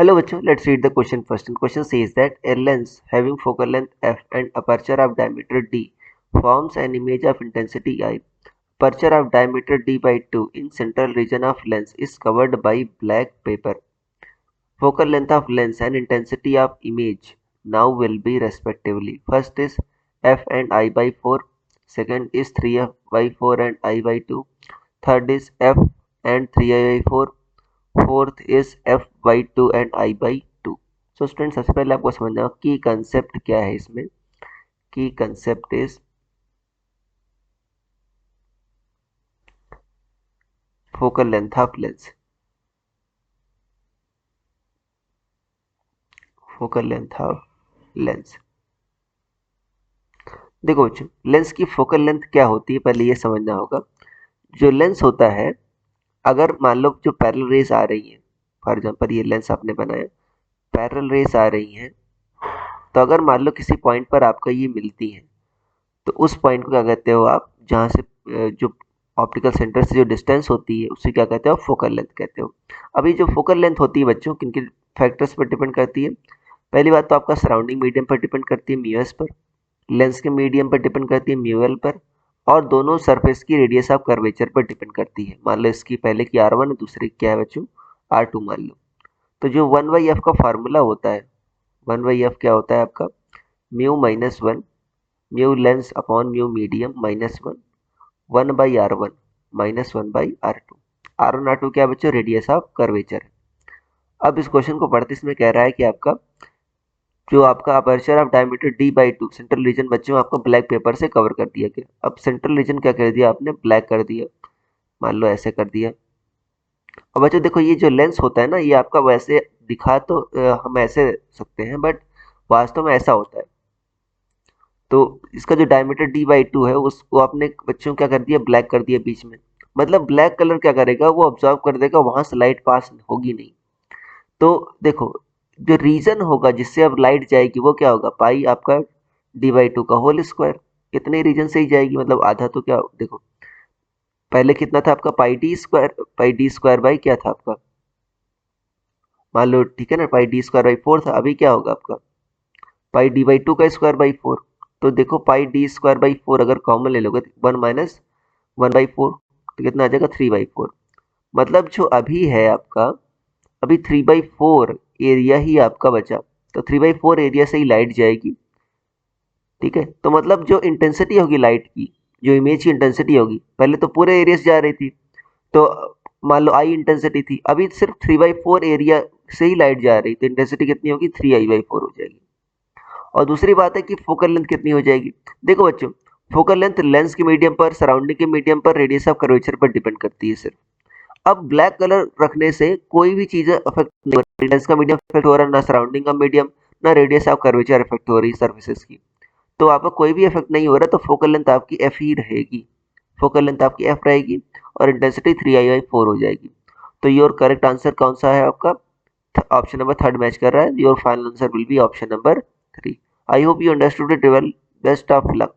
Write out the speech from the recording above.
Hello bachcho, let's read the question first. And question says that a lens having focal length f and aperture of diameter d forms an image of intensity I. Aperture of diameter d by 2 in central region of lens is covered by black paper. Focal length of lens and intensity of image now will be respectively. First is f and I by 4. Second is 3f by 4 and I by 2. Third is f and 3i by 4. Fourth is F by two and I by two. So student सबसे पहले आपको समझना की concept क्या है इसमें। की concept is focal length of lens. Focal length of lens. देखो बच्चों, लेंस की फोकल लेंथ क्या होती है पहले ये समझना होगा। जो लेंस होता है, अगर मान लो जो पैरेलल रेस आ रही है, फॉर एग्जांपल ये लेंस आपने बनाया, पैरेलल रेस आ रही हैं, तो अगर मान लो किसी पॉइंट पर आपका ये मिलती है तो उस पॉइंट को क्या कहते हो आप, जहाँ से जो ऑप्टिकल सेंटर से जो डिस्टेंस होती है उसे क्या कहते हो, फोकल लेंथ कहते हो। अभी जो फोकल लेंथ होती है बच्चों, किन किन फैक्टर्स पर डिपेंड करती है। पहली बात तो आपका सराउंडिंग मीडियम पर डिपेंड करती है म्यू एस पर, लेंस के मीडियम पर डिपेंड करती है म्यू एल पर, और दोनों सरफेस की रेडियस ऑफ कर्वेचर पर डिपेंड करती है। मान लो इसकी पहले की R1 है, दूसरी क्या है बच्चों, R2 मान लो। तो जो 1/f का फार्मूला होता है, 1/f क्या होता है आपका, mu minus one, mu lens upon mu medium minus one, 1/R1 minus 1/R2। R1 R2 क्या है बच्चों, रेडियस ऑफ कर्वेचर है। अब इस क्वेश्चन को पढ़ते इसमें कह रहा है कि आपका जो आपका aperture of diameter d by 2 central region बच्चों आपको ब्लैक पेपर से कवर कर दिया गया। अब सेंट्रल रीजन क्या कर दिया आपने, ब्लैक कर दिया, मान लो ऐसे कर दिया। अब बच्चों देखो, ये जो लेंस होता है ना, ये आपका वैसे दिखा तो हम ऐसे सकते हैं, बट वास्तव में ऐसा होता है। तो इसका जो डायमीटर d बाई 2 है उसको आपने बच्चों क्या कर दिया, ब्लैक कर दिया बीच में। मतलब ब्लैक कलर क्या करेगा, वो ऑब्जर्व कर देगा, वहां से लाइट पास होगी नहीं। तो देखो, जो रीजन होगा जिससे अब लाइट जाएगी वो क्या होगा, पाई आपका डी बाई 2 का होल स्क्वायर। कितने रीजन से ही जाएगी, मतलब आधा। तो क्या देखो, पहले कितना था आपका, पाई डी स्क्वायर बाई क्या था आपका, मान लो ठीक है ना, पाई डी स्क्वायर बाई 4 था। अभी क्या होगा आपका, पाई डी बाई 2 का स्क्वायर बाई 4। तो देखो पाई डी स्क्वायर बाई 4 अगर कॉमन ले लोगे, 1 माइनस 1/4, तो कितना आ जाएगा, 3/4। मतलब जो अभी है आपका, अभी 3/4 एरिया ही आपका बचा, तो 3/4 एरिया से ही लाइट जाएगी। ठीक है, तो मतलब जो इंटेंसिटी होगी लाइट की, जो इमेज की इंटेंसिटी होगी, पहले तो पूरे एरिया से जा रही थी, तो मान लो आई इंटेंसिटी थी, अभी सिर्फ 3/4 एरिया से ही लाइट जा रही, तो इंटेंसिटी कितनी होगी, 3I/4 हो जाएगी। और दूसरी बात है कि फोकल लेंथ कितनी हो जाएगी। देखो बच्चों, फोकल लेंथ लेंस के मीडियम पर, सराउंडिंग के मीडियम पर, रेडियस ऑफ कर्वेचर पर डिपेंड करती है सिर्फ। अब ब्लैक कलर रखने से कोई भी चीज़ अफेक्ट नहीं हो रही, लेंस का मीडियम अफेक्ट हो रहा है, ना सराउंडिंग का मीडियम, ना रेडियस ऑफ कर्वेचर अफेक्ट हो रही सर्फेसेस की। तो आपका कोई भी इफेक्ट नहीं हो रहा, तो फोकल लेंथ आपकी एफ ही रहेगी। फोकल लेंथ आपकी एफ रहेगी और इंटेंसिटी 3I/4 हो जाएगी। तो योर करेक्ट आंसर कौन सा है आपका, ऑप्शन नंबर थर्ड मैच कर रहा है। Your final answer will be option number 3। I hope you understood it well. Best of luck.